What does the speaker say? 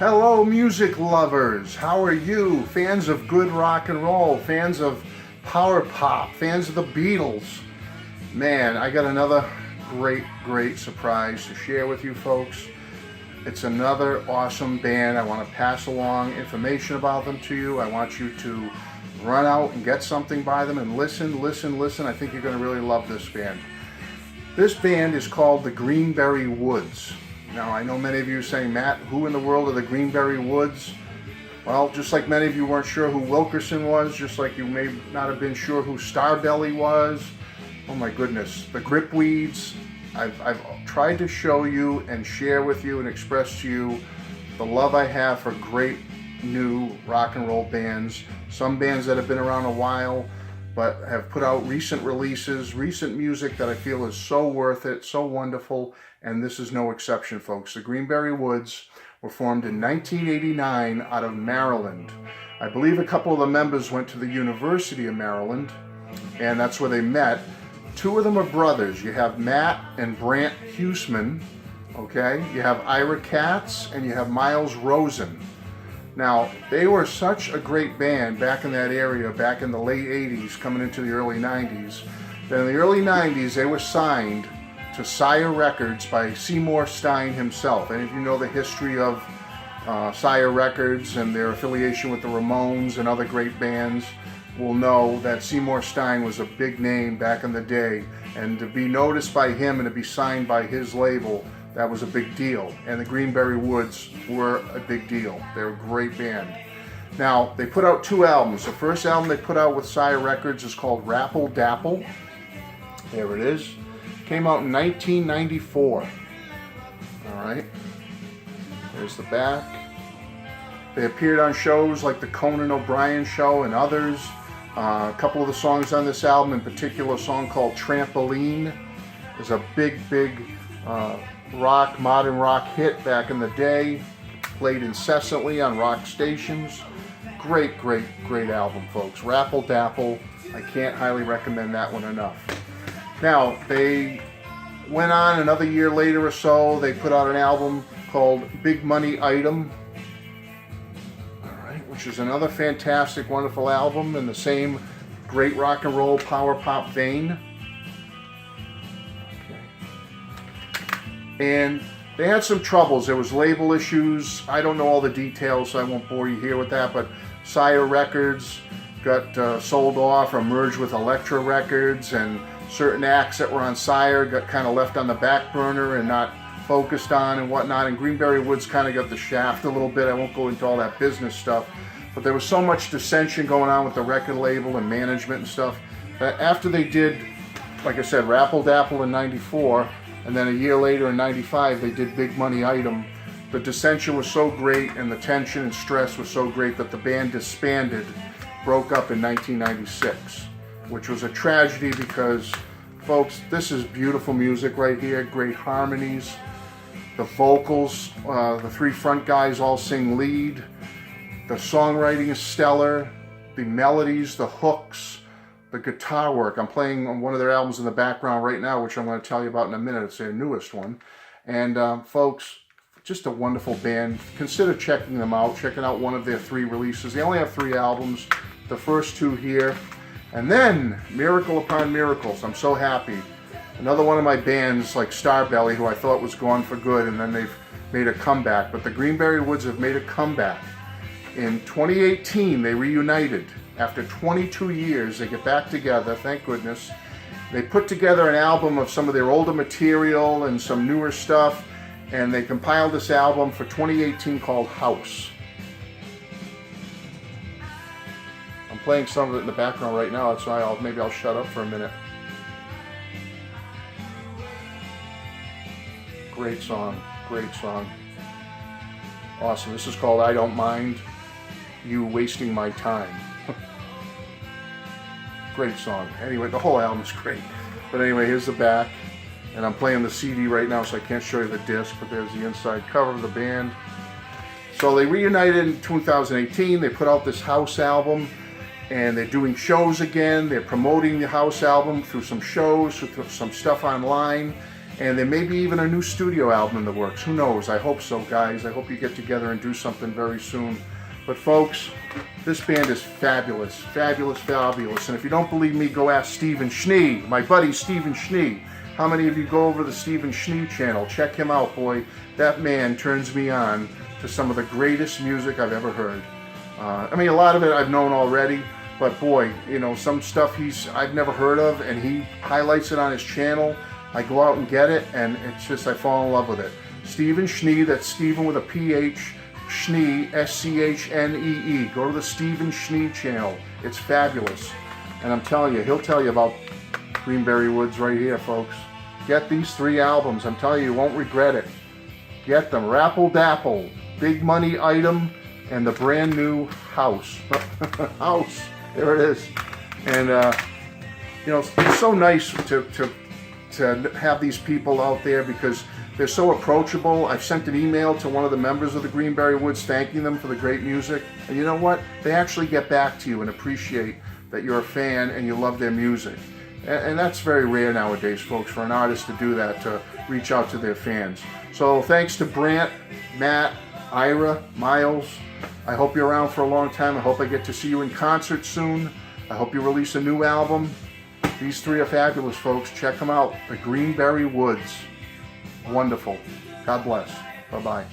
Hello, music lovers. How are you? Fans of good rock and roll, fans of power pop, fans of the Beatles. Man, I got another great surprise to share with you folks. It's another awesome band. I want to pass along information about them to you. I want you to run out and get something by them and listen. I think you're going to really love this band. This band is called the Greenberry Woods. Now, I know many of you are saying, Matt, who in the world are the Greenberry Woods? Well, just like many of you weren't sure who Wilkerson was, just like you may not have been sure who Starbelly was. Oh my goodness, the Gripweeds. I've tried to show you and share with you and express to you the love I have for great new rock and roll bands. Some bands that have been around a while, but have put out recent releases, recent music that I feel is so worth it, so wonderful, and this is no exception, folks. The Greenberry Woods were formed in 1989 out of Maryland. I believe a couple of the members went to the University of Maryland, and that's where they met. Two of them are brothers. You have Matt and Brant Huseman, okay? You have Ira Katz, and you have Miles Rosen. Now, they were such a great band back in that area, back in the late 80s, coming into the early 90s, that in the early 90s they were signed to Sire Records by Seymour Stein himself. And if you know the history of Sire Records and their affiliation with the Ramones and other great bands, will know that Seymour Stein was a big name back in the day. And to be noticed by him and to be signed by his label, that was a big deal, and the Greenberry Woods were a big deal. They're a great band. Now, they put out two albums. The first album they put out with Sire Records is called Rapple Dapple. There it is. Came out in 1994. All right. There's the back. They appeared on shows like the Conan O'Brien Show and others. A couple of the songs on this album, in particular a song called Trampoline, is a big modern rock hit back in the day, played incessantly on rock stations. Great album, folks. Rapple Dapple, I can't highly recommend that one enough. Now, they went on another year later or so, they put out an album called Big Money Item, alright, which is another fantastic, wonderful album in the same great rock and roll power pop vein. And they had some troubles. There was label issues. I don't know all the details, so I won't bore you here with that, but Sire Records got sold off or merged with Elektra Records, and certain acts that were on Sire got kind of left on the back burner and not focused on and whatnot, and Greenberry Woods kind of got the shaft a little bit. I won't go into all that business stuff, but there was so much dissension going on with the record label and management and stuff that after they did, like I said, Rapple Dapple in 94, and then a year later in 95 they did Big Money Item, the dissension was so great and the tension and stress was so great that the band disbanded, broke up in 1996, which was a tragedy because, folks, this is beautiful music right here, great harmonies, the vocals, the three front guys all sing lead, the songwriting is stellar, the melodies, the hooks, the guitar work. I'm playing on one of their albums in the background right now, which I'm going to tell you about in a minute. It's their newest one. And folks, just a wonderful band. Consider checking them out, checking out one of their three releases. They only have 3 albums, the first 2 here. And then, Miracle Upon Miracles, I'm so happy. Another one of my bands, like Starbelly, who I thought was gone for good, and then they've made a comeback. But the Greenberry Woods have made a comeback. In 2018, they reunited. After 22 years, they get back together, thank goodness. They put together an album of some of their older material and some newer stuff, and they compiled this album for 2018 called House. I'm playing some of it in the background right now, that's why maybe I'll shut up for a minute. Great song. Awesome. This is called I Don't Mind You Wasting My Time. Great song. Anyway, the whole album's great. But anyway, here's the back. And I'm playing the CD right now, so I can't show you the disc, but there's the inside cover of the band. So they reunited in 2018. They put out this House album, and they're doing shows again. They're promoting the House album through some shows, through some stuff online. And there may be even a new studio album in the works. Who knows? I hope so, guys. I hope you get together and do something very soon. But folks, this band is fabulous, fabulous, fabulous. And if you don't believe me, go ask Stephen Schnee, my buddy Stephen Schnee. How many of you go over the Stephen Schnee channel? Check him out, boy. That man turns me on to some of the greatest music I've ever heard. I mean, a lot of it I've known already, but boy, you know, some stuff I've never heard of, and he highlights it on his channel. I go out and get it, and it's just, I fall in love with it. Stephen Schnee, that's Stephen with a PH, Schnee, S-C-H-N-E-E. Go to the Stephen Schnee channel. It's fabulous. And I'm telling you, he'll tell you about Greenberry Woods right here, folks. Get these 3 albums. I'm telling you, you won't regret it. Get them. Rapple Dapple, Big Money Item, and the brand new House. House. There it is. And, you know, it's so nice to have these people out there because they're so approachable. I've sent an email to one of the members of the Greenberry Woods thanking them for the great music. And you know what? They actually get back to you and appreciate that you're a fan and you love their music. And that's very rare nowadays, folks, for an artist to do that, to reach out to their fans. So thanks to Brant, Matt, Ira, Miles. I hope you're around for a long time. I hope I get to see you in concert soon. I hope you release a new album. These 3 are fabulous, folks. Check them out. The Greenberry Woods. Wonderful. God bless. Bye-bye.